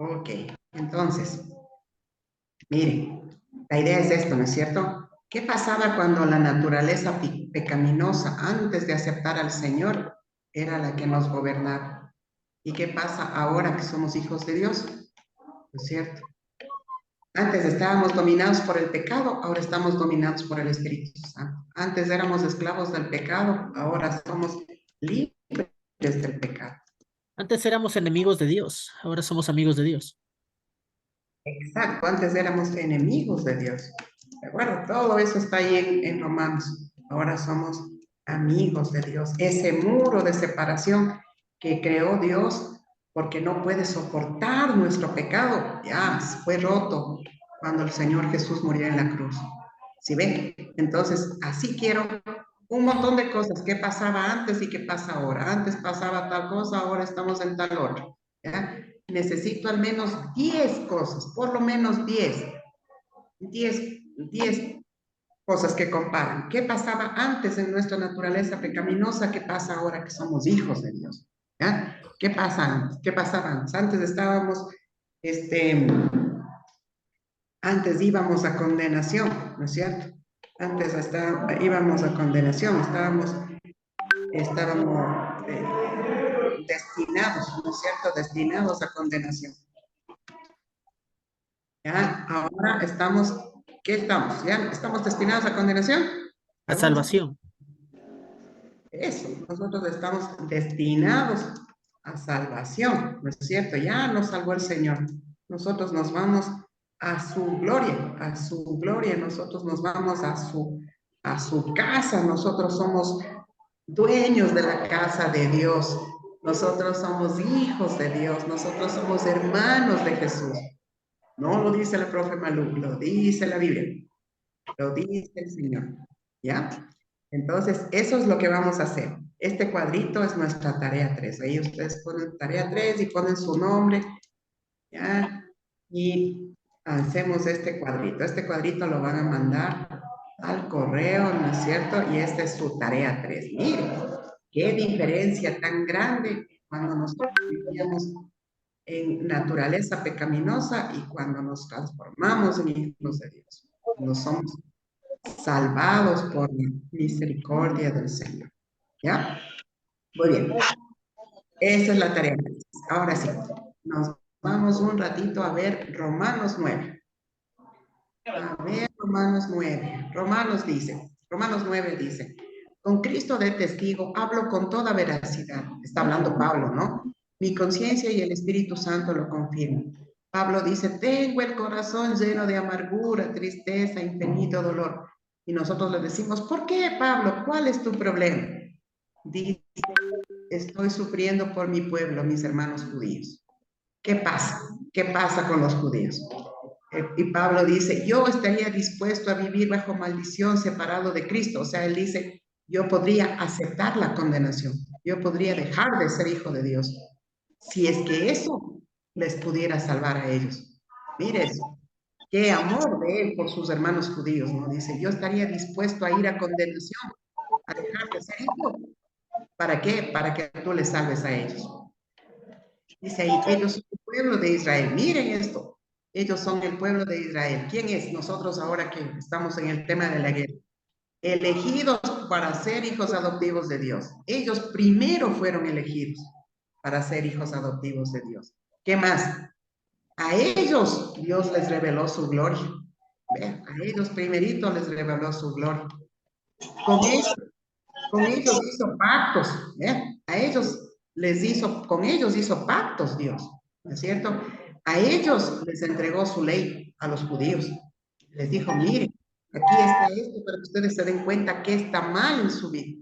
Ok, entonces, miren, la idea es esto, ¿no es cierto? ¿Qué pasaba cuando la naturaleza pecaminosa, antes de aceptar al Señor, era la que nos gobernaba? ¿Y qué pasa ahora que somos hijos de Dios? ¿No es cierto? Antes estábamos dominados por el pecado, ahora estamos dominados por el Espíritu Santo. Antes éramos esclavos del pecado, ahora somos libres del pecado. Antes éramos enemigos de Dios, ahora somos amigos de Dios. Exacto, antes éramos enemigos de Dios. ¿De acuerdo? Todo eso está ahí en Romanos. Ahora somos amigos de Dios. Ese muro de separación que creó Dios porque no puede soportar nuestro pecado, ya fue roto cuando el Señor Jesús murió en la cruz. ¿Sí ven? Entonces, así quiero un montón de cosas. ¿Qué pasaba antes y qué pasa ahora? Antes pasaba tal cosa, ahora estamos en tal otro. ¿Ya? Necesito al menos 10 cosas, por lo menos 10 cosas que comparan. ¿Qué pasaba antes en nuestra naturaleza pecaminosa? ¿Qué pasa ahora que somos hijos de Dios? ¿Ya? ¿Qué pasa antes? ¿Qué pasaba antes? Antes estábamos, este, antes íbamos a condenación, ¿no es cierto? Antes íbamos a condenación, estábamos destinados, ¿no es cierto? Destinados a condenación. Ya, ahora estamos, ¿qué estamos? ¿Ya estamos destinados a condenación? A Pregunto. salvación. Eso, nosotros estamos destinados a salvación, ¿no es cierto? Ya nos salvó el Señor. Nosotros nos vamos a su gloria, nosotros nos vamos a su casa, nosotros somos dueños de la casa de Dios, nosotros somos hijos de Dios, nosotros somos hermanos de Jesús. No lo dice el profe Malú, lo dice la Biblia, lo dice el Señor. ¿Ya? Entonces, eso es lo que vamos a hacer. Este cuadrito es nuestra tarea 3. Ahí ustedes ponen tarea 3 y ponen su nombre, ¿ya? Y hacemos este cuadrito. Este cuadrito lo van a mandar al correo, ¿no es cierto? Y esta es su tarea 3. Miren, qué diferencia tan grande cuando nosotros vivíamos en naturaleza pecaminosa y cuando nos transformamos en hijos de Dios. No somos salvados por la misericordia del Señor. ¿Ya? Muy bien. Esa es la tarea. Ahora sí, nos vamos un ratito a ver Romanos 9. A ver, Romanos 9. Romanos 9 dice, con Cristo de testigo hablo con toda veracidad. Está hablando Pablo, ¿no? Mi conciencia y el Espíritu Santo lo confirman. Pablo dice, tengo el corazón lleno de amargura, tristeza, infinito dolor. Y nosotros le decimos, ¿por qué, Pablo? ¿Cuál es tu problema? Dice, estoy sufriendo por mi pueblo, mis hermanos judíos. ¿Qué pasa? ¿Qué pasa con los judíos? Y Pablo dice, yo estaría dispuesto a vivir bajo maldición separado de Cristo. O sea, él dice, yo podría aceptar la condenación, yo podría dejar de ser hijo de Dios, si es que eso les pudiera salvar a ellos. Mire eso, qué amor de él por sus hermanos judíos, ¿no? Dice, yo estaría dispuesto a ir a condenación, a dejar de ser hijo. ¿Para qué? Para que tú les salves a ellos. Dice ahí, ellos son el pueblo de Israel. Miren esto. Ellos son el pueblo de Israel. ¿Quién es? Nosotros ahora que estamos en el tema de la guerra. Elegidos para ser hijos adoptivos de Dios. Ellos primero fueron elegidos para ser hijos adoptivos de Dios. ¿Qué más? A ellos Dios les reveló su gloria. Vean, a ellos primerito les reveló su gloria. Con ellos hizo pactos. A ellos con ellos hizo pactos Dios, ¿no es cierto? A ellos les entregó su ley, a los judíos. Les dijo, miren, aquí está esto para que ustedes se den cuenta que está mal en su vida.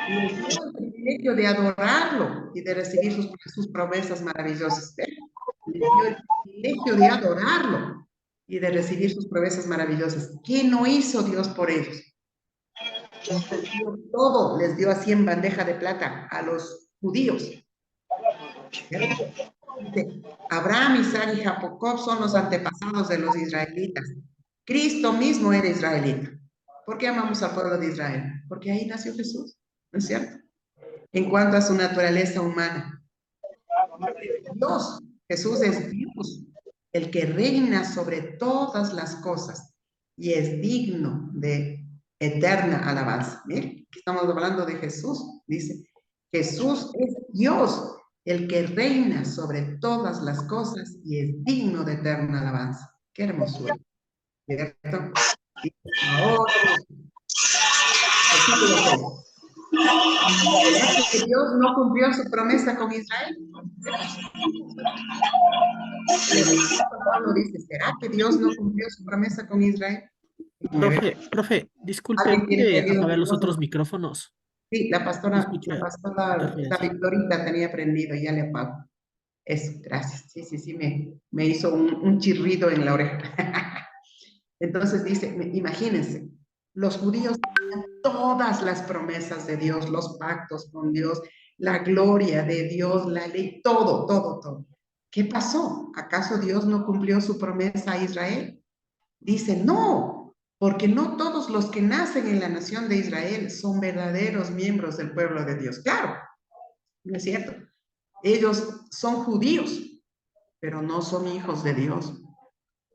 Les dio el privilegio de adorarlo y de recibir sus promesas maravillosas. Les dio el privilegio de adorarlo y de recibir sus promesas maravillosas. ¿Qué no hizo Dios por ellos? Todo les dio así en bandeja de plata a los judíos. Dice, Abraham, Isaac y Jacob son los antepasados de los israelitas. Cristo mismo era israelita. ¿Por qué amamos al pueblo de Israel? Porque ahí nació Jesús, ¿no es cierto? En cuanto a su naturaleza humana. Dios. Jesús es Dios, el que reina sobre todas las cosas y es digno de eterna alabanza. Miren, aquí estamos hablando de Jesús. Dice, Jesús es Dios, el que reina sobre todas las cosas y es digno de eterna alabanza. Qué hermosura, ¿cierto? Y ahora, versículo 6. ¿Será que Dios no cumplió su promesa con Israel? Pablo dice, ¿será que Dios no cumplió su promesa con Israel? Déjame ver. Profe, disculpe, ¿Alguien tiene ¿puede prendido el apagar los otros micrófono? micrófonos? Sí, Se la escucha pastora, la interferencia. Victorita tenía prendido, ya le apago. Eso, gracias. Sí, sí, sí, me hizo un chirrido en la oreja. Entonces dice, imagínense, los judíos tenían todas las promesas de Dios, los pactos con Dios, la gloria de Dios, la ley, todo, todo, todo. ¿Qué pasó? ¿Acaso Dios no cumplió su promesa a Israel? Dice, no, porque no todos los que nacen en la nación de Israel son verdaderos miembros del pueblo de Dios. Claro, no es cierto. Ellos son judíos, pero no son hijos de Dios,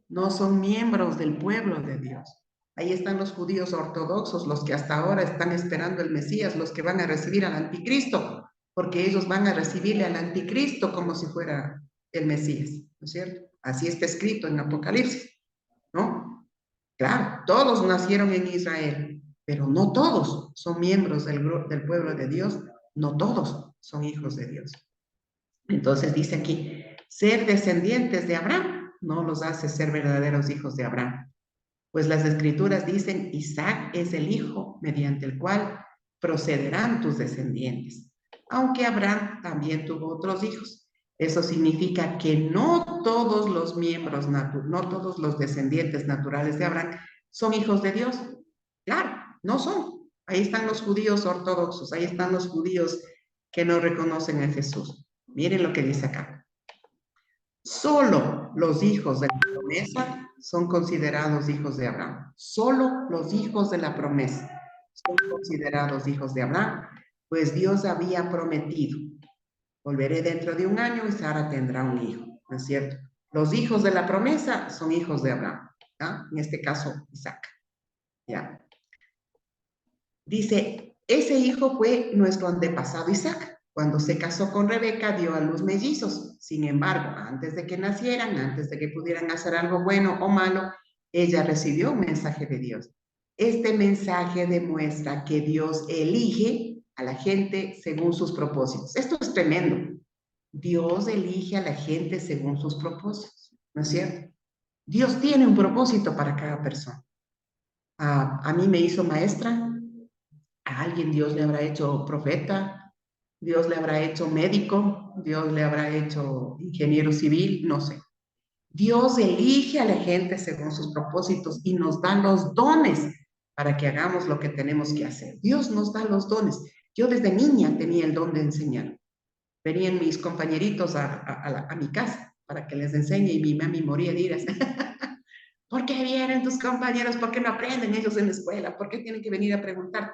no son miembros del pueblo de Dios. Ahí están los judíos ortodoxos, los que hasta ahora están esperando el Mesías, los que van a recibir al anticristo, porque ellos van a recibirle al anticristo como si fuera el Mesías, ¿no es cierto? Así está escrito en Apocalipsis, ¿no? Claro, todos nacieron en Israel, pero no todos son miembros del pueblo de Dios, no todos son hijos de Dios. Entonces dice aquí, ser descendientes de Abraham no los hace ser verdaderos hijos de Abraham. Pues las escrituras dicen, Isaac es el hijo mediante el cual procederán tus descendientes. Aunque Abraham también tuvo otros hijos. Eso significa que no todos los miembros, no todos los descendientes naturales de Abraham son hijos de Dios. Claro, no son. Ahí están los judíos ortodoxos, ahí están los judíos que no reconocen a Jesús. Miren lo que dice acá. Solo los hijos de la promesa son considerados hijos de Abraham. Solo los hijos de la promesa son considerados hijos de Abraham, pues Dios había prometido, volveré dentro de un año y Sara tendrá un hijo, ¿no es cierto? Los hijos de la promesa son hijos de Abraham, ¿ya? En este caso Isaac, ¿ya? Dice, ese hijo fue nuestro antepasado Isaac. Cuando se casó con Rebeca, dio a luz mellizos. Sin embargo, antes de que nacieran, antes de que pudieran hacer algo bueno o malo, ella recibió un mensaje de Dios. Este mensaje demuestra que Dios elige a la gente según sus propósitos. Esto es tremendo. Dios elige a la gente según sus propósitos, ¿no es cierto? Dios tiene un propósito para cada persona. A mí me hizo maestra, a alguien Dios le habrá hecho profeta, Dios le habrá hecho médico, Dios le habrá hecho ingeniero civil, no sé. Dios elige a la gente según sus propósitos y nos da los dones para que hagamos lo que tenemos que hacer. Dios nos da los dones. Yo desde niña tenía el don de enseñar. Venían mis compañeritos a mi casa para que les enseñe y mi mami moría de iras. ¿Por qué vienen tus compañeros? ¿Por qué no aprenden ellos en la escuela? ¿Por qué tienen que venir a preguntar?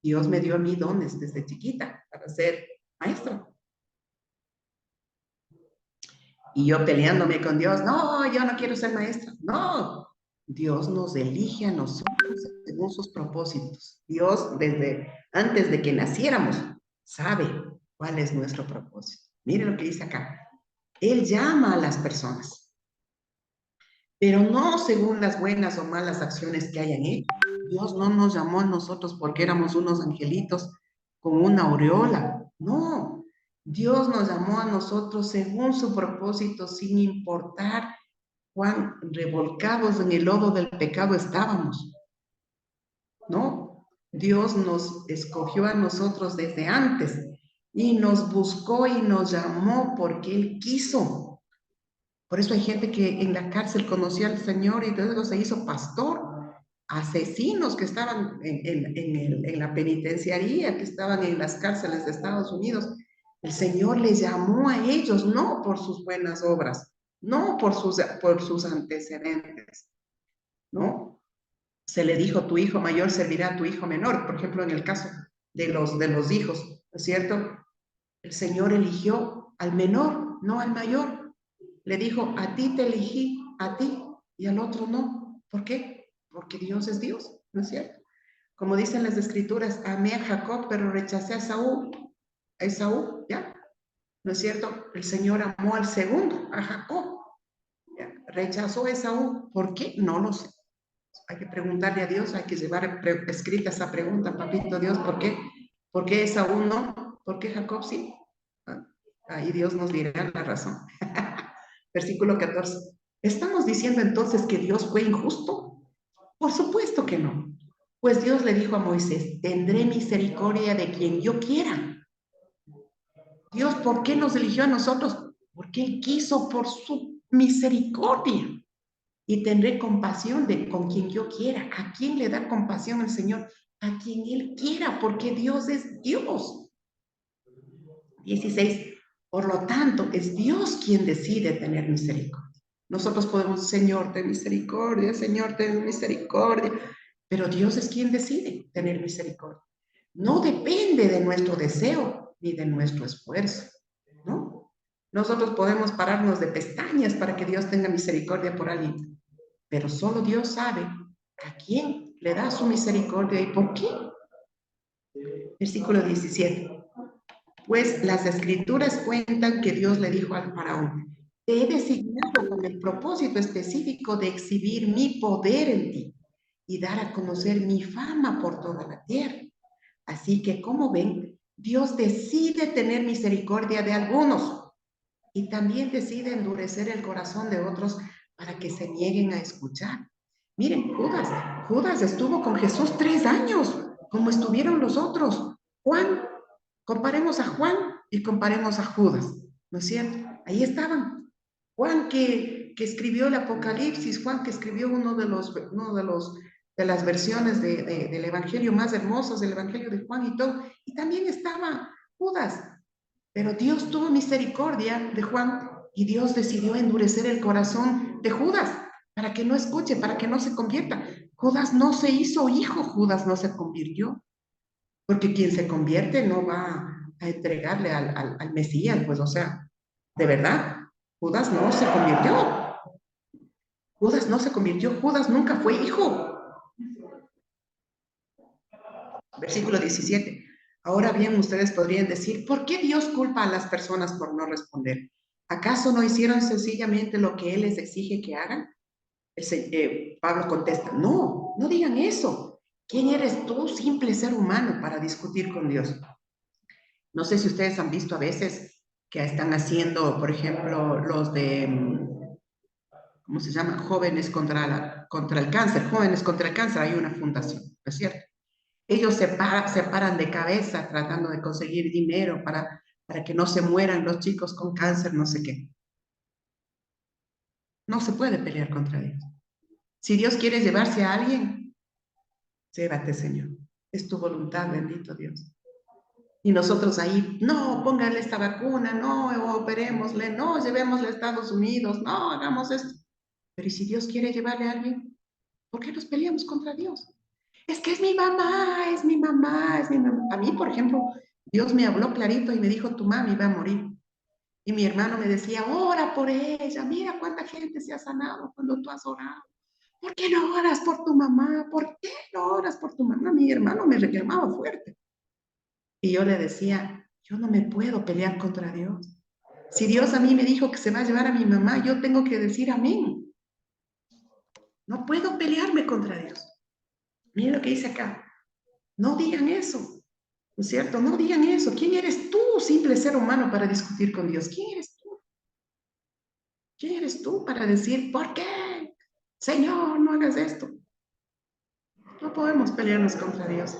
Dios me dio a mí dones desde chiquita para ser maestro. Y yo peleándome con Dios, no, yo no quiero ser maestra. No, Dios nos elige a nosotros según sus propósitos. Dios, desde antes de que naciéramos, sabe cuál es nuestro propósito. Mire lo que dice acá. Él llama a las personas, pero no según las buenas o malas acciones que hayan hecho. Dios no nos llamó a nosotros porque éramos unos angelitos con una aureola. No, Dios nos llamó a nosotros según su propósito, sin importar cuán revolcados en el lodo del pecado estábamos. ¿No? Dios nos escogió a nosotros desde antes y nos buscó y nos llamó porque Él quiso. Por eso hay gente que en la cárcel conoció al Señor y luego se hizo pastor. Asesinos que estaban en la penitenciaría, que estaban en las cárceles de Estados Unidos. El Señor les llamó a ellos, no por sus buenas obras, no por sus antecedentes, ¿no? Se le dijo, tu hijo mayor servirá a tu hijo menor. Por ejemplo, en el caso de los hijos, ¿no es cierto? El Señor eligió al menor, no al mayor. Le dijo, a ti te elegí, a ti, y al otro no. ¿Por qué? Porque Dios es Dios, ¿no es cierto? Como dicen las escrituras, amé a Jacob, pero rechacé a Esaú, ¿ya? ¿No es cierto? El Señor amó al segundo, a Jacob. ¿Ya? Rechazó a Esaú. ¿Por qué? No lo sé. Hay que preguntarle a Dios, hay que llevar escrita esa pregunta, papito Dios, ¿por qué? ¿Por qué Esaú no? ¿Por qué Jacob sí? Ahí Dios nos dirá la razón. Versículo 14. ¿Estamos diciendo entonces que Dios fue injusto? Por supuesto que no. Pues Dios le dijo a Moisés, tendré misericordia de quien yo quiera. Dios, ¿por qué nos eligió a nosotros? Porque Él quiso por su misericordia. Y tendré compasión de con quien yo quiera. ¿A quién le da compasión el Señor? A quien Él quiera, porque Dios es Dios. 16. Por lo tanto, es Dios quien decide tener misericordia. Nosotros podemos, Señor, ten misericordia, Señor, ten misericordia, pero Dios es quien decide tener misericordia. No depende de nuestro deseo ni de nuestro esfuerzo, ¿no? Nosotros podemos pararnos de pestañas para que Dios tenga misericordia por alguien, pero solo Dios sabe a quién le da su misericordia y por qué. Versículo 17. Pues las escrituras cuentan que Dios le dijo al faraón, te he designado con el propósito específico de exhibir mi poder en ti y dar a conocer mi fama por toda la tierra. Así que, como ven, Dios decide tener misericordia de algunos y también decide endurecer el corazón de otros para que se nieguen a escuchar. Miren, Judas estuvo con Jesús 3 años, como estuvieron los otros. Juan, comparemos a Juan y comparemos a Judas, ¿no es cierto? Ahí estaban. Juan que escribió el Apocalipsis, Juan que escribió de las versiones del Evangelio más hermosas, del Evangelio de Juan y todo. Y también estaba Judas, pero Dios tuvo misericordia de Juan y Dios decidió endurecer el corazón de Judas para que no escuche, para que no se convierta. Judas no se hizo hijo, Judas no se convirtió, porque quien se convierte no va a entregarle al Mesías, pues o sea, de verdad, Judas no se convirtió. Judas no se convirtió, Judas nunca fue hijo. Versículo 17. Ahora bien, ustedes podrían decir, ¿por qué Dios culpa a las personas por no responder? ¿Acaso no hicieron sencillamente lo que Él les exige que hagan? Pablo contesta, no, no digan eso. ¿Quién eres tú, simple ser humano, para discutir con Dios? No sé si ustedes han visto a veces que están haciendo, por ejemplo, los de, ¿cómo se llama? Jóvenes contra el cáncer, Jóvenes contra el Cáncer, hay una fundación, ¿no es cierto? Ellos se paran de cabeza tratando de conseguir dinero para que no se mueran los chicos con cáncer, no sé qué. No se puede pelear contra Dios. Si Dios quiere llevarse a alguien, llévate, Señor. Es tu voluntad, bendito Dios. Y nosotros ahí, no, póngale esta vacuna, no, operémosle, no, llevémosle a Estados Unidos, no, hagamos esto. Pero ¿y si Dios quiere llevarle a alguien? ¿Por qué nos peleamos contra Dios? Es que es mi mamá, es mi mamá, es mi mamá. A mí, por ejemplo, Dios me habló clarito y me dijo, tu mami va a morir. Y mi hermano me decía, ora por ella, mira cuánta gente se ha sanado cuando tú has orado. ¿Por qué no oras por tu mamá? ¿Por qué no oras por tu mamá? Mi hermano me reclamaba fuerte. Y yo le decía, yo no me puedo pelear contra Dios. Si Dios a mí me dijo que se va a llevar a mi mamá, yo tengo que decir amén. No puedo pelearme contra Dios. Mira lo que dice acá. No digan eso, ¿no es cierto? No digan eso. ¿Quién eres tú, simple ser humano, para discutir con Dios? ¿Quién eres tú? ¿Quién eres tú para decir, ¿por qué? Señor, no hagas esto. No podemos pelearnos contra Dios.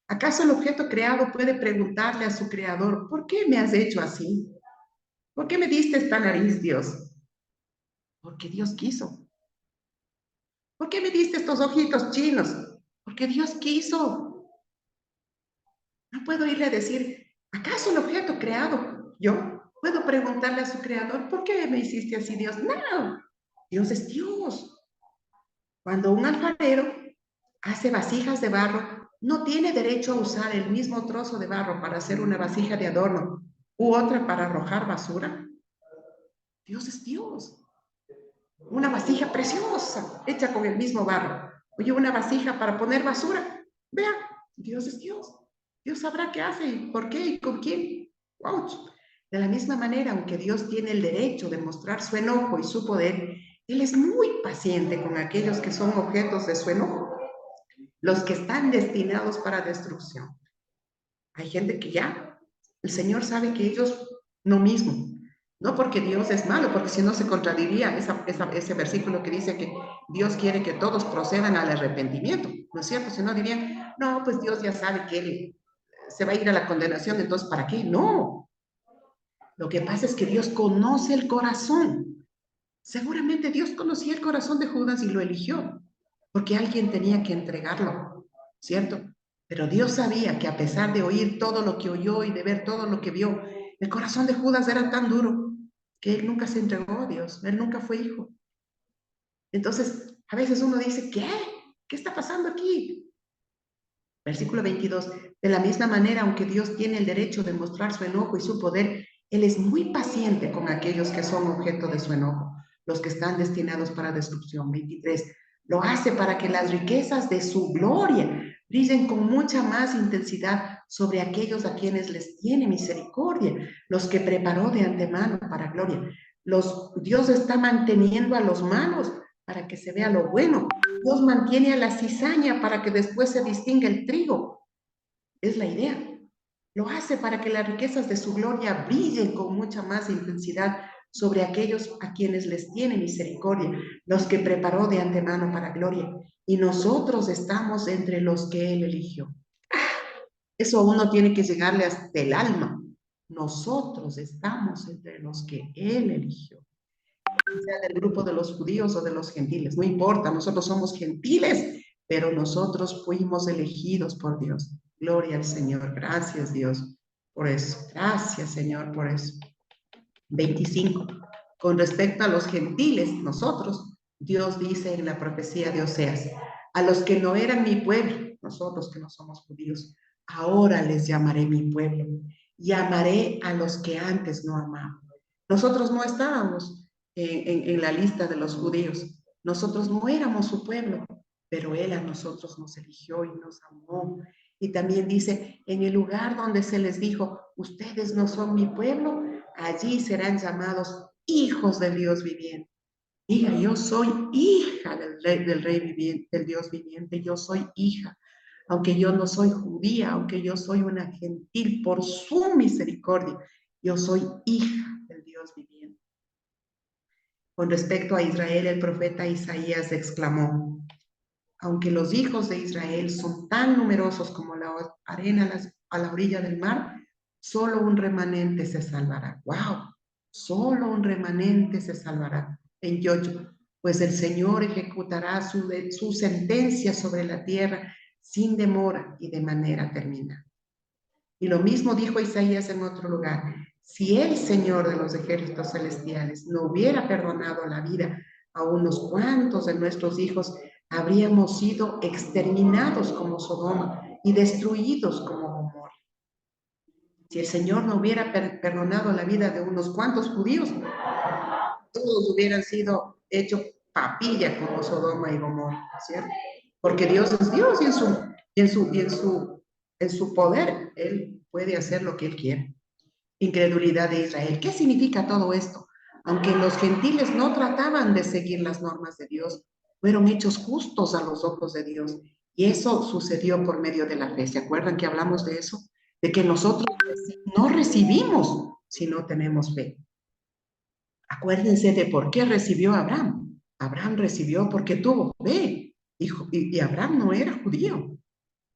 ¿Acaso el objeto creado puede preguntarle a su creador, ¿por qué me has hecho así? ¿Por qué me diste esta nariz, Dios? Porque Dios quiso. ¿Por qué me diste estos ojitos chinos? Porque Dios quiso. No puedo irle a decir, ¿acaso el objeto creado? Yo puedo preguntarle a su creador, ¿por qué me hiciste así, Dios? No, Dios es Dios. Cuando un alfarero hace vasijas de barro, no tiene derecho a usar el mismo trozo de barro para hacer una vasija de adorno, u otra para arrojar basura. Dios es Dios. Una vasija preciosa, hecha con el mismo barro. Oye, una vasija para poner basura. Vea, Dios es Dios. Dios sabrá qué hace y por qué y con quién. Wow. De la misma manera, aunque Dios tiene el derecho de mostrar su enojo y su poder, Él es muy paciente con aquellos que son objetos de su enojo, los que están destinados para destrucción. Hay gente que ya, el Señor sabe que ellos no mismo, no porque Dios es malo, porque si no se contradiría ese versículo que dice que Dios quiere que todos procedan al arrepentimiento, ¿no es cierto? Si no dirían, no, pues Dios ya sabe que Él se va a ir a la condenación, entonces ¿para qué? No. Lo que pasa es que Dios conoce el corazón. Seguramente Dios conocía el corazón de Judas y lo eligió, porque alguien tenía que entregarlo, ¿cierto? Pero Dios sabía que a pesar de oír todo lo que oyó y de ver todo lo que vio, el corazón de Judas era tan duro que él nunca se entregó a Dios, él nunca fue hijo. Entonces, a veces uno dice, ¿qué? ¿Qué está pasando aquí? Versículo 22. De la misma manera, aunque Dios tiene el derecho de mostrar su enojo y su poder, Él es muy paciente con aquellos que son objeto de su enojo, los que están destinados para destrucción. 23. Lo hace para que las riquezas de su gloria brillen con mucha más intensidad sobre aquellos a quienes les tiene misericordia, los que preparó de antemano para gloria. Dios está manteniendo a los malos para que se vea lo bueno. Dios mantiene a la cizaña para que después se distinga el trigo. Es la idea. Lo hace para que las riquezas de su gloria brillen con mucha más intensidad sobre aquellos a quienes les tiene misericordia, los que preparó de antemano para gloria. Y nosotros estamos entre los que Él eligió. Eso uno tiene que llegarle hasta el alma. Nosotros estamos entre los que Él eligió, sea del grupo de los judíos o de los gentiles, no importa, nosotros somos gentiles, pero nosotros fuimos elegidos por Dios. Gloria al Señor, gracias Dios por eso, gracias Señor por eso. 25. Con respecto a los gentiles, nosotros, Dios dice en la profecía de Oseas, a los que no eran mi pueblo, nosotros que no somos judíos, ahora les llamaré mi pueblo y amaré a los que antes no amaban. Nosotros no estábamos en la lista de los judíos, nosotros no éramos su pueblo, pero Él a nosotros nos eligió y nos amó. Y también dice, en el lugar donde se les dijo, ustedes no son mi pueblo, allí serán llamados hijos del Dios viviente. Diga, yo soy hija del rey viviente, del Dios viviente, yo soy hija. Aunque yo no soy judía, aunque yo soy una gentil, por su misericordia, yo soy hija del Dios viviente. Con respecto a Israel, el profeta Isaías exclamó, aunque los hijos de Israel son tan numerosos como la arena a la orilla del mar, solo un remanente se salvará. ¡Wow! Solo un remanente se salvará. En Yoyo, pues el Señor ejecutará su sentencia sobre la tierra sin demora y de manera terminada. Y lo mismo dijo Isaías en otro lugar. Si el Señor de los ejércitos celestiales no hubiera perdonado la vida a unos cuantos de nuestros hijos, habríamos sido exterminados como Sodoma y destruidos como Gomorra. Si el Señor no hubiera perdonado la vida de unos cuantos judíos, todos hubieran sido hechos papilla como Sodoma y Gomorra, ¿cierto? Porque Dios es Dios y en su poder Él puede hacer lo que Él quiere. Incredulidad de Israel. ¿Qué significa todo esto? Aunque los gentiles no trataban de seguir las normas de Dios, fueron hechos justos a los ojos de Dios. Y eso sucedió por medio de la fe. ¿Se acuerdan que hablamos de eso? De que nosotros no recibimos si no tenemos fe. Acuérdense de por qué recibió Abraham. Abraham recibió porque tuvo fe. Y Abraham no era judío.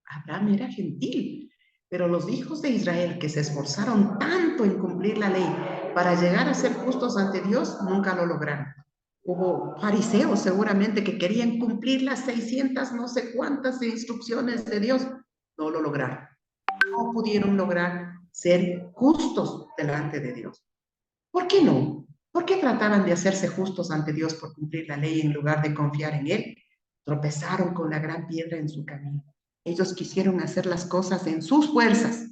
Abraham era gentil. Pero los hijos de Israel que se esforzaron tanto en cumplir la ley para llegar a ser justos ante Dios, nunca lo lograron. Hubo fariseos seguramente que querían cumplir las 600 no sé cuántas instrucciones de Dios. No lo lograron. No pudieron lograr ser justos delante de Dios. ¿Por qué no? ¿Por qué trataban de hacerse justos ante Dios por cumplir la ley en lugar de confiar en Él? Tropezaron con la gran piedra en su camino. Ellos quisieron hacer las cosas en sus fuerzas.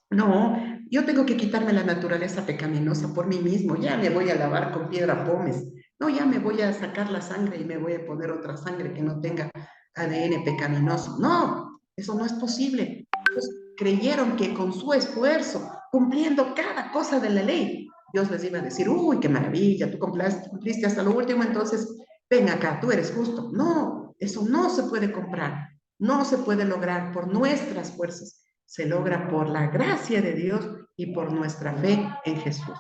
No, Yo tengo que quitarme la naturaleza pecaminosa por mí mismo. Ya me voy a lavar con piedra pómez. No, ya me voy a sacar la sangre y me voy a poner otra sangre que no tenga ADN pecaminoso. No, eso no es posible. Ellos creyeron que con su esfuerzo, cumpliendo cada cosa de la ley, Dios les iba a decir, uy, qué maravilla, tú cumpliste hasta lo último, entonces ven acá, tú eres justo. No, eso no se puede comprar, no se puede lograr por nuestras fuerzas, se logra por la gracia de Dios y por nuestra fe en Jesús.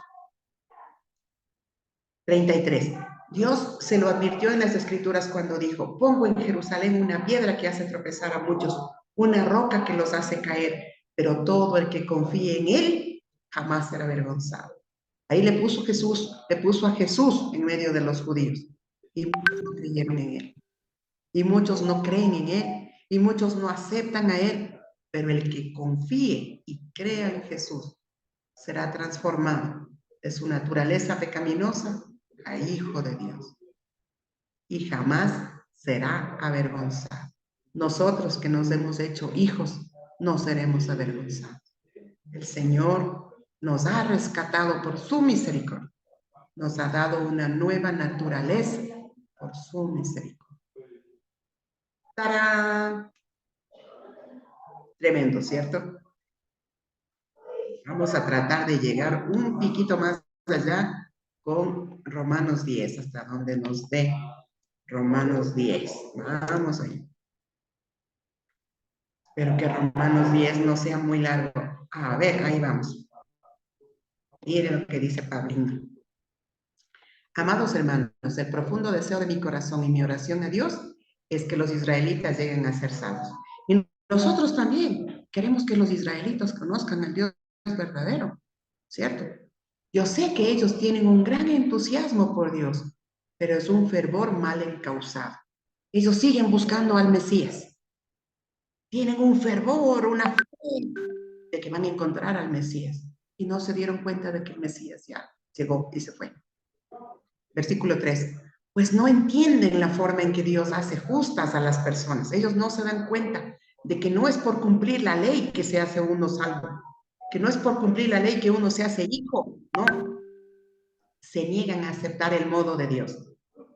33. Dios se lo advirtió en las Escrituras cuando dijo, pongo en Jerusalén una piedra que hace tropezar a muchos, una roca que los hace caer, pero todo el que confíe en él jamás será avergonzado. Ahí le puso a Jesús en medio de los judíos y muchos no creyeron en él. Y muchos no creen en él y muchos no aceptan a él, pero el que confíe y crea en Jesús será transformado de su naturaleza pecaminosa a hijo de Dios y jamás será avergonzado. Nosotros que nos hemos hecho hijos no seremos avergonzados. El Señor nos ha rescatado por su misericordia, nos ha dado una nueva naturaleza por su misericordia. ¡Tarán! Tremendo, ¿cierto? Vamos a tratar de llegar un piquito más allá con Romanos 10, hasta donde nos dé Romanos 10. Vamos ahí. Espero que Romanos 10 no sea muy largo. A ver, ahí vamos. Miren lo que dice Pablino. Amados hermanos, el profundo deseo de mi corazón y mi oración a Dios es que los israelitas lleguen a ser salvos. Y nosotros también queremos que los israelitas conozcan al Dios verdadero, ¿cierto? Yo sé que ellos tienen un gran entusiasmo por Dios, pero es un fervor mal encausado. Ellos siguen buscando al Mesías. Tienen un fervor, una fe de que van a encontrar al Mesías. Y no se dieron cuenta de que el Mesías ya llegó y se fue. Versículo 3. Pues no entienden la forma en que Dios hace justas a las personas. Ellos no se dan cuenta de que no es por cumplir la ley que se hace uno salvo, que no es por cumplir la ley que uno se hace hijo, no. Se niegan a aceptar el modo de Dios.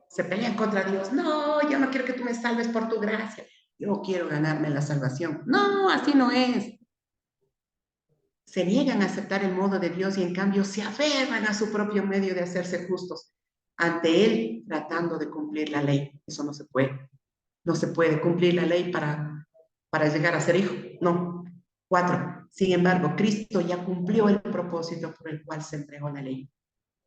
Se pelean contra Dios. No, yo no quiero que tú me salves por tu gracia. Yo quiero ganarme la salvación. No, así no es. Se niegan a aceptar el modo de Dios y en cambio se aferran a su propio medio de hacerse justos ante Él, tratando de cumplir la ley. Eso no se puede. No se puede cumplir la ley para llegar a ser hijo. No. 4. Sin embargo, Cristo ya cumplió el propósito por el cual se entregó la ley.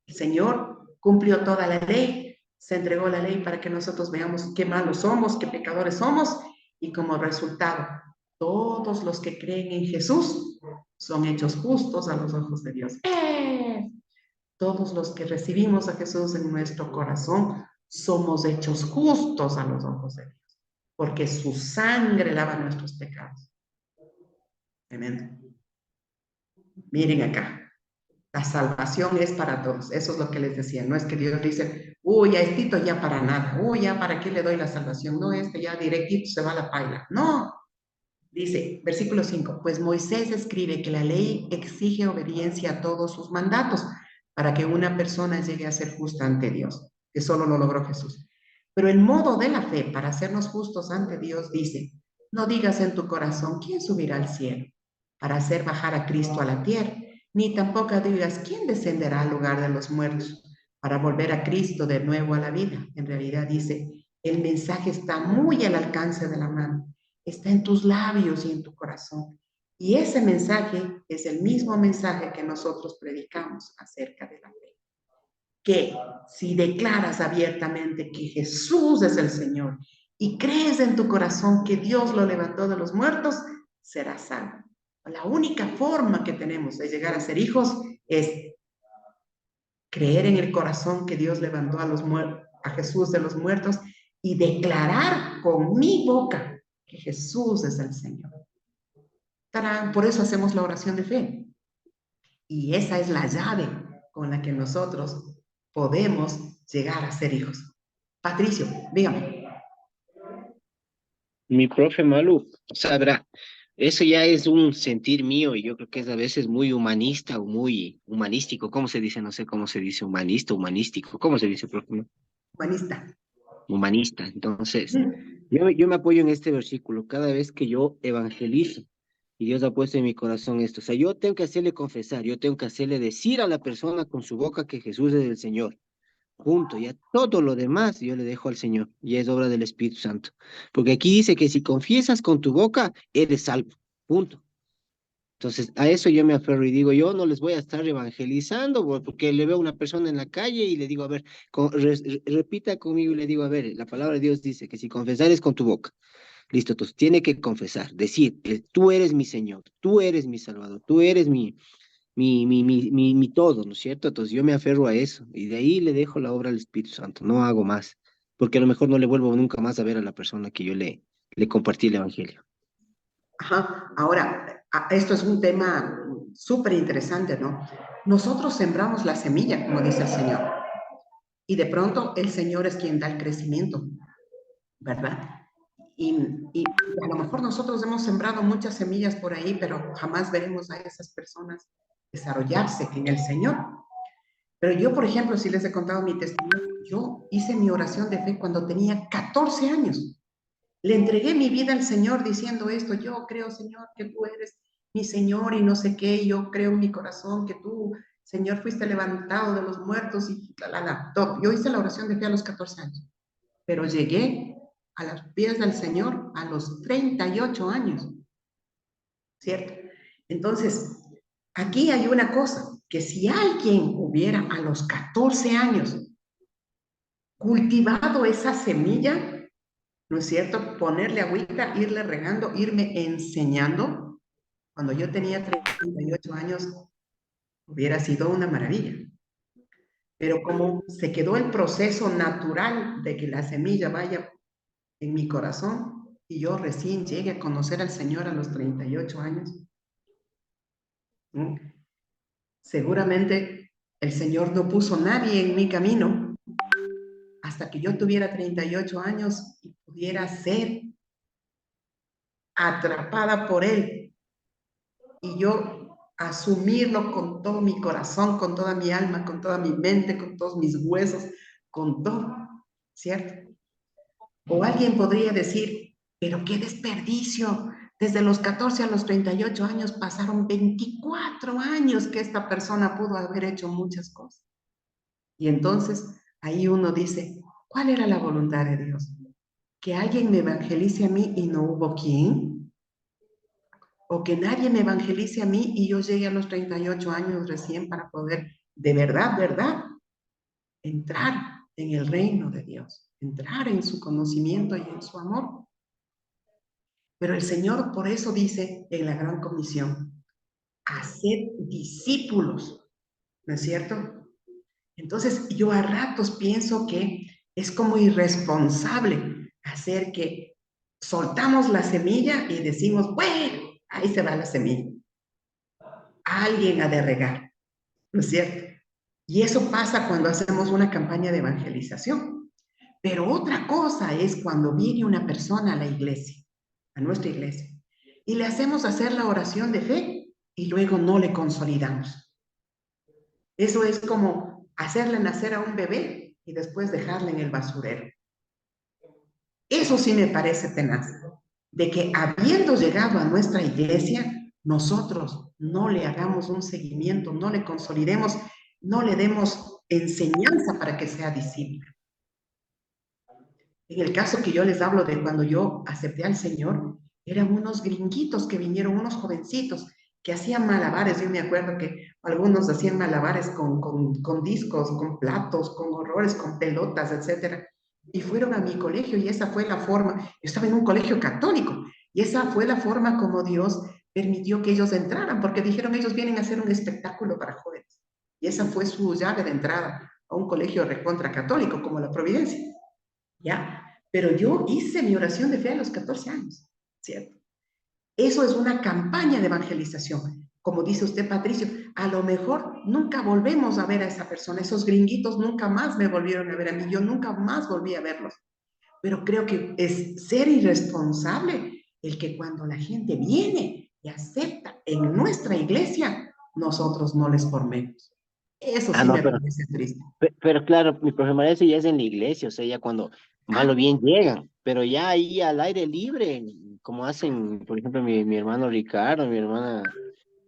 El Señor cumplió toda la ley, se entregó la ley para que nosotros veamos qué malos somos, qué pecadores somos, y como resultado, todos los que creen en Jesús son hechos justos a los ojos de Dios. Todos los que recibimos a Jesús en nuestro corazón somos hechos justos a los ojos de Dios, porque su sangre lava nuestros pecados. Tremendo. Miren acá. La salvación es para todos. Eso es lo que les decía. No es que Dios dice, uy, a estito ya para nada. Uy, ya para qué le doy la salvación. No, ya directito se va la paila. No. Dice, versículo 5, pues Moisés escribe que la ley exige obediencia a todos sus mandatos para que una persona llegue a ser justa ante Dios, que solo lo logró Jesús. Pero el modo de la fe para hacernos justos ante Dios dice, no digas en tu corazón, ¿quién subirá al cielo para hacer bajar a Cristo a la tierra? Ni tampoco digas, ¿quién descenderá al lugar de los muertos para volver a Cristo de nuevo a la vida? En realidad dice, el mensaje está muy al alcance de la mano, está en tus labios y en tu corazón. Y ese mensaje es el mismo mensaje que nosotros predicamos acerca de la fe. Que si declaras abiertamente que Jesús es el Señor y crees en tu corazón que Dios lo levantó de los muertos, serás salvo. La única forma que tenemos de llegar a ser hijos es creer en el corazón que Dios levantó a Jesús de los muertos y declarar con mi boca que Jesús es el Señor. ¡Tarán! Por eso hacemos la oración de fe. Y esa es la llave con la que nosotros podemos llegar a ser hijos. Patricio, dígame. Mi profe Malu, sabrá. Eso ya es un sentir mío y yo creo que es a veces muy humanista o muy humanístico. ¿Cómo se dice? No sé cómo se dice humanista, humanístico. ¿Cómo se dice, profe? Humanista. Humanista. Entonces, Mm. yo me apoyo en este versículo cada vez que yo evangelizo y Dios ha puesto en mi corazón esto. O sea, yo tengo que hacerle confesar, yo tengo que hacerle decir a la persona con su boca que Jesús es el Señor. Punto. Ya todo lo demás yo le dejo al Señor y es obra del Espíritu Santo. Porque aquí dice que si confiesas con tu boca, eres salvo. Punto. Entonces, a eso yo me aferro y digo, yo no les voy a estar evangelizando porque le veo a una persona en la calle y le digo, a ver, repita conmigo y le digo, a ver, la palabra de Dios dice que si confesares con tu boca, listo, entonces tiene que confesar, decir, tú eres mi Señor, tú eres mi Salvador, tú eres mi todo, ¿no es cierto? Entonces yo me aferro a eso y de ahí le dejo la obra al Espíritu Santo, no hago más, porque a lo mejor no le vuelvo nunca más a ver a la persona que yo le compartí el Evangelio. Ajá. Ahora, esto es un tema súper interesante, ¿no? Nosotros sembramos la semilla, como dice el Señor, y de pronto el Señor es quien da el crecimiento, ¿verdad? Y a lo mejor nosotros hemos sembrado muchas semillas por ahí, pero jamás veremos a esas personas desarrollarse en el Señor. Pero yo, por ejemplo, si les he contado mi testimonio, yo hice mi oración de fe cuando tenía 14 años. Le entregué mi vida al Señor diciendo esto, yo creo, Señor, que tú eres mi Señor y no sé qué, yo creo en mi corazón que tú, Señor, fuiste levantado de los muertos y todo. Yo hice la oración de fe a los 14 años, pero llegué a los pies del Señor a los 38 años, ¿cierto? Entonces, aquí hay una cosa, que si alguien hubiera a los 14 años cultivado esa semilla, ¿no es cierto? Ponerle agüita, irle regando, irme enseñando. Cuando yo tenía 38 años, hubiera sido una maravilla. Pero como se quedó el proceso natural de que la semilla vaya en mi corazón y yo recién llegue a conocer al Señor a los 38 años, ¿no? Seguramente el Señor no puso nadie en mi camino hasta que yo tuviera 38 años y pudiera ser atrapada por Él y yo asumirlo con todo mi corazón, con toda mi alma, con toda mi mente, con todos mis huesos, con todo, ¿cierto? O alguien podría decir, pero qué desperdicio. Desde los 14 a los 38 años pasaron 24 años que esta persona pudo haber hecho muchas cosas. Y entonces ahí uno dice, ¿cuál era la voluntad de Dios? ¿Que alguien me evangelice a mí y no hubo quien? ¿O que nadie me evangelice a mí y yo llegue a los 38 años recién para poder de verdad, verdad, entrar en el reino de Dios, entrar en su conocimiento y en su amor? Pero el Señor por eso dice en la Gran Comisión, haced discípulos, ¿no es cierto? Entonces yo a ratos pienso que es como irresponsable hacer que soltamos la semilla y decimos, bueno, ahí se va la semilla. Alguien ha de regar, ¿no es cierto? Y eso pasa cuando hacemos una campaña de evangelización. Pero otra cosa es cuando viene una persona a la iglesia, a nuestra iglesia, y le hacemos hacer la oración de fe y luego no le consolidamos. Eso es como hacerle nacer a un bebé y después dejarle en el basurero. Eso sí me parece tenaz, de que habiendo llegado a nuestra iglesia, nosotros no le hagamos un seguimiento, no le consolidemos, no le demos enseñanza para que sea discípulo. En el caso que yo les hablo de cuando yo acepté al Señor, eran unos gringuitos que vinieron, unos jovencitos que hacían malabares. Yo me acuerdo que algunos hacían malabares con discos, con platos, con horrores, con pelotas, etcétera. Y fueron a mi colegio y esa fue la forma. Yo estaba en un colegio católico y esa fue la forma como Dios permitió que ellos entraran, porque dijeron ellos vienen a hacer un espectáculo para jóvenes. Y esa fue su llave de entrada a un colegio recontra católico como la Providencia. ¿Ya? Pero yo hice mi oración de fe a los 14 años, ¿cierto? Eso es una campaña de evangelización. Como dice usted, Patricio, a lo mejor nunca volvemos a ver a esa persona. Esos gringuitos nunca más me volvieron a ver a mí. Yo nunca más volví a verlos. Pero creo que es ser irresponsable el que cuando la gente viene y acepta en nuestra iglesia, nosotros no les formemos. Eso Ah, sí no, me parece triste. pero claro, mi problema eso ya es en la iglesia, o sea, ya cuando mal o Ah, bien llegan, pero ya ahí al aire libre, como hacen, por ejemplo, mi hermano Ricardo, mi hermana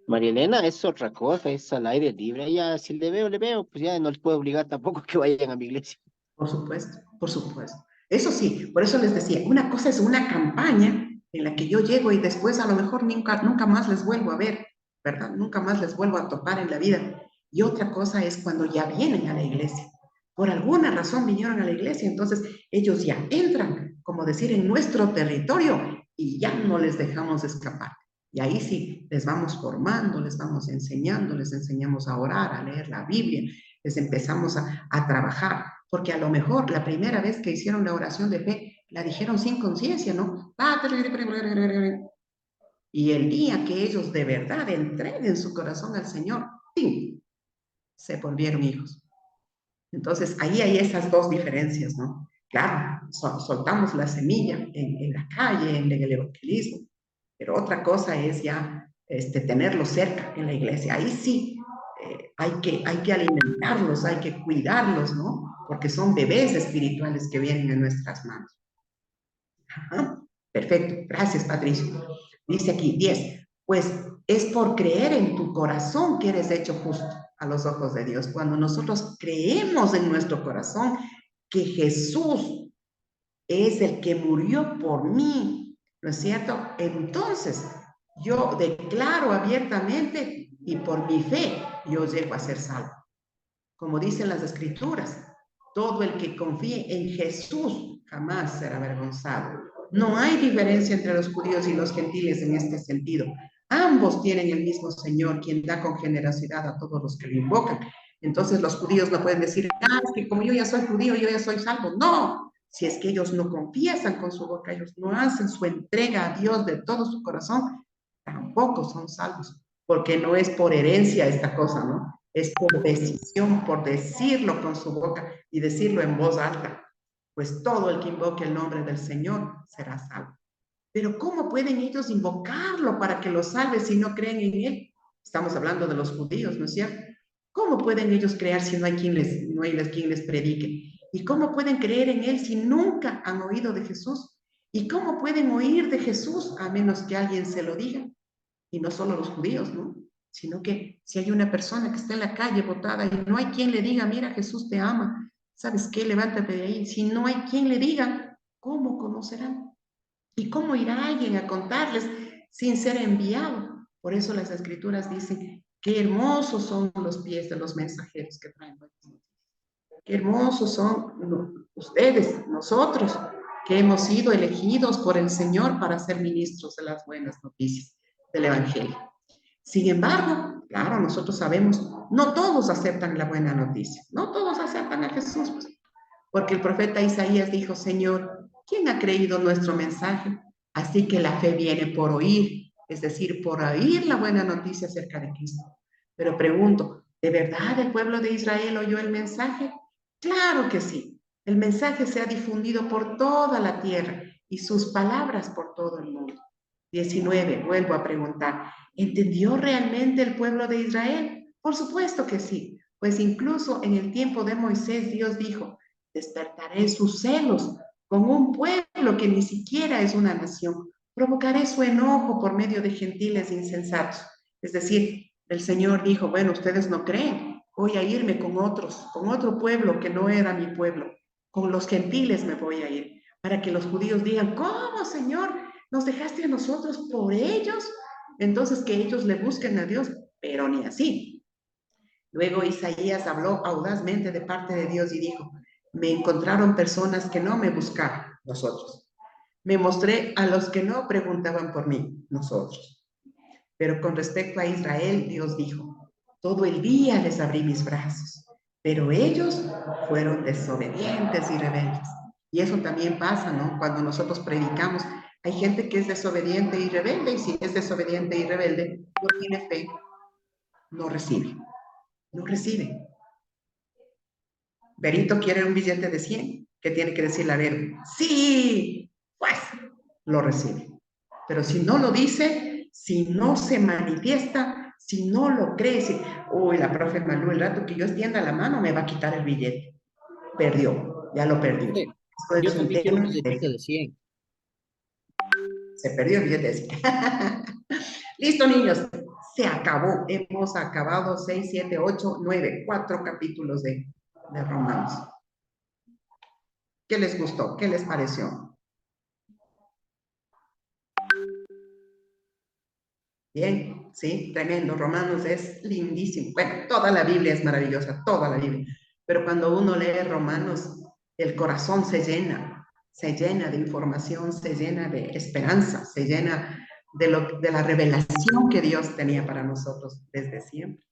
María Elena, es otra cosa, es al aire libre, ya si le veo, pues ya no les puedo obligar tampoco que vayan a mi iglesia. por supuesto, por supuesto. Eso sí, por eso les decía, una cosa es una campaña en la que yo llego y después a lo mejor nunca más les vuelvo a ver, ¿verdad? Nunca más les vuelvo a topar en la vida. Y otra cosa es cuando ya vienen a la iglesia. Por alguna razón vinieron a la iglesia, entonces ellos ya entran, como decir, en nuestro territorio y ya no les dejamos escapar. Y ahí sí, les vamos formando, les vamos enseñando, les enseñamos a orar, a leer la Biblia, les empezamos a trabajar, porque a lo mejor la primera vez que hicieron la oración de fe, la dijeron sin conciencia, ¿no? Y el día que ellos de verdad entreguen su corazón al Señor, ¡pim!, se volvieron hijos. Entonces, ahí hay esas dos diferencias, ¿no? Claro, soltamos la semilla en la calle, en el evangelismo, pero otra cosa es ya tenerlos cerca en la iglesia. Ahí sí hay que alimentarlos, hay que cuidarlos, ¿no? Porque son bebés espirituales que vienen en nuestras manos. Ajá. Perfecto, gracias Patricio. Dice aquí 10, pues es por creer en tu corazón que eres hecho justo a los ojos de Dios. Cuando nosotros creemos en nuestro corazón que Jesús es el que murió por mí, ¿no es cierto? Entonces, yo declaro abiertamente y por mi fe yo llego a ser salvo. Como dicen las escrituras, todo el que confíe en Jesús jamás será avergonzado. No hay diferencia entre los judíos y los gentiles en este sentido. Ambos tienen el mismo Señor, quien da con generosidad a todos los que lo invocan. Entonces los judíos no pueden decir, ah, es que como yo ya soy judío, yo ya soy salvo. No, si es que ellos no confiesan con su boca, ellos no hacen su entrega a Dios de todo su corazón, tampoco son salvos, porque no es por herencia esta cosa, ¿no? Es por decisión, por decirlo con su boca y decirlo en voz alta. Pues todo el que invoque el nombre del Señor será salvo. Pero ¿cómo pueden ellos invocarlo para que los salve si no creen en Él? Estamos hablando de los judíos, ¿no es cierto? ¿Cómo pueden ellos creer si no hay quien les predique? ¿Y cómo pueden creer en Él si nunca han oído de Jesús? ¿Y cómo pueden oír de Jesús a menos que alguien se lo diga? Y no solo los judíos, ¿no? Sino que si hay una persona que está en la calle botada y no hay quien le diga, mira, Jesús te ama, ¿sabes qué? Levántate de ahí. Si no hay quien le diga, ¿cómo conocerán? ¿Y cómo irá alguien a contarles sin ser enviado? Por eso las escrituras dicen, qué hermosos son los pies de los mensajeros que traen buenas noticias. Qué hermosos son ustedes, nosotros, que hemos sido elegidos por el Señor para ser ministros de las buenas noticias del Evangelio. Sin embargo, claro, nosotros sabemos, no todos aceptan la buena noticia, no todos aceptan a Jesús, pues, porque el profeta Isaías dijo, Señor, ¿quién ha creído nuestro mensaje? Así que la fe viene por oír, es decir, por oír la buena noticia acerca de Cristo. Pero pregunto, ¿de verdad el pueblo de Israel oyó el mensaje? Claro que sí. El mensaje se ha difundido por toda la tierra y sus palabras por todo el mundo. 19, vuelvo a preguntar, ¿entendió realmente el pueblo de Israel? Por supuesto que sí, pues incluso en el tiempo de Moisés Dios dijo, despertaré sus celos con un pueblo que ni siquiera es una nación, provocaré su enojo por medio de gentiles insensatos. Es decir, el Señor dijo, bueno, ustedes no creen, voy a irme con otros, con otro pueblo que no era mi pueblo, con los gentiles me voy a ir, para que los judíos digan, ¿cómo, Señor? ¿Nos dejaste a nosotros por ellos? Entonces que ellos le busquen a Dios, pero ni así. Luego Isaías habló audazmente de parte de Dios y dijo, me encontraron personas que no me buscaban, nosotros. Me mostré a los que no preguntaban por mí, nosotros. Pero con respecto a Israel, Dios dijo, todo el día les abrí mis brazos, pero ellos fueron desobedientes y rebeldes. Y eso también pasa, ¿no? Cuando nosotros predicamos, hay gente que es desobediente y rebelde, y si es desobediente y rebelde, no tiene fe, no recibe, no recibe. Berito quiere un billete de 100, que tiene que decirle a Vero, sí, pues lo recibe. Pero si no lo dice, si no se manifiesta, si no lo cree, si, uy, la profe Malú, el rato que yo extienda la mano me va a quitar el billete. Perdió, ya lo perdió. Sí, Esto yo es un también quiero un tema billetito de 100. se perdió el billete. Listo, niños. Se acabó. Hemos acabado 6, 7, 8, 9, 4 capítulos de Romanos. ¿Qué les gustó? ¿Qué les pareció? Bien, sí, tremendo. Romanos es lindísimo. Bueno, toda la Biblia es maravillosa, toda la Biblia. Pero cuando uno lee Romanos, el corazón se llena de información, se llena de esperanza, se llena de la revelación que Dios tenía para nosotros desde siempre.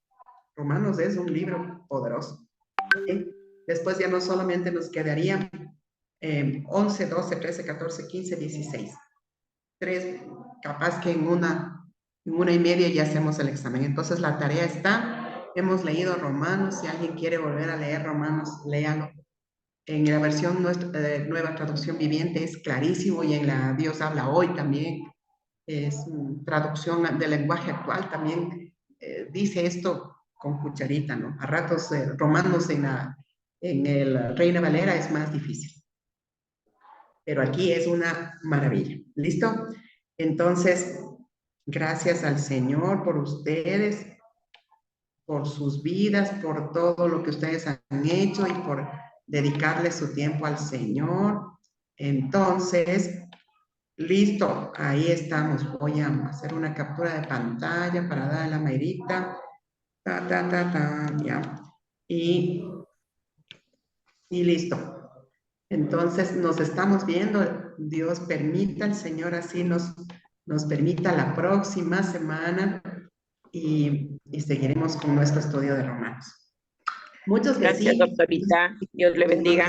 Romanos es un libro poderoso. ¿Sí? Después ya no solamente nos quedarían 11, 12, 13, 14, 15, 16. Tres, capaz que en una y media ya hacemos el examen. Entonces la tarea está, hemos leído Romanos, si alguien quiere volver a leer Romanos, léalo. En la versión nueva traducción viviente es clarísimo y en la Dios habla hoy también es traducción del lenguaje actual también dice esto con cucharita, ¿no? A ratos Romanos en el Reina Valera es más difícil, pero aquí es una maravilla. ¿Listo? Entonces, gracias al Señor por ustedes, por sus vidas, por todo lo que ustedes han hecho y por dedicarle su tiempo al Señor. Entonces, listo, ahí estamos. Voy a hacer una captura de pantalla para darle a la Mayrita. Ya. Y listo. Entonces nos estamos viendo. Dios permita, el Señor así nos permita la próxima semana y seguiremos con nuestro estudio de Romanos. Muchos Gracias, besitos. doctorita. Dios le bendiga.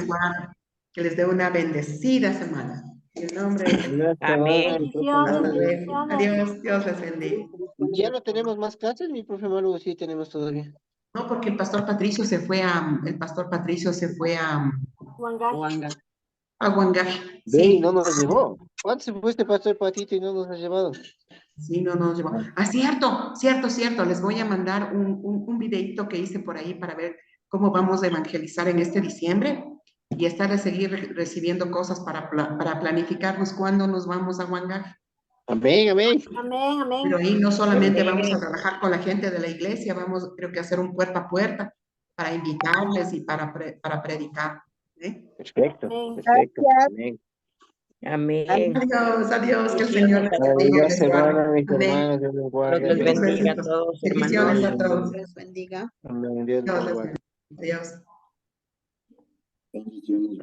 Que les dé una bendecida semana. En el nombre de Amén. Adiós, Dios les bendiga. ¿Ya no tenemos más clases, mi profe Malu? Sí, tenemos todavía. No, porque el pastor Patricio se fue Juanga. a Huangaje. Ve y no Sí, nos llevó. ¿Cuánto se fue este pastor Patito y no nos ha llevado? sí, no nos llevó. Ah, cierto, cierto, cierto. Les voy a mandar un videito que hice por ahí para ver cómo vamos a evangelizar en este diciembre y estar a seguir recibiendo cosas para planificarnos cuándo nos vamos a Huangaje. Amén, amén. Pero ahí no solamente vamos a Amén. trabajar con la gente de la iglesia, vamos, creo que hacer un puerta a puerta para invitarles y para predicar. ¿Eh? Perfecto, perfecto. Amén. Amén. Adiós, adiós, que el Señor Bendiciones les a bendiga y Adiós, les guarde. semana, mis Amén. hermanos. Dios los Dios guarde. les Muchos bendiga a besitos. todos, Bendiciones a hermanos. todos. Les bendiga. Amén. Dios Dios los les guarde. bendiga. Adiós. Bendiciones.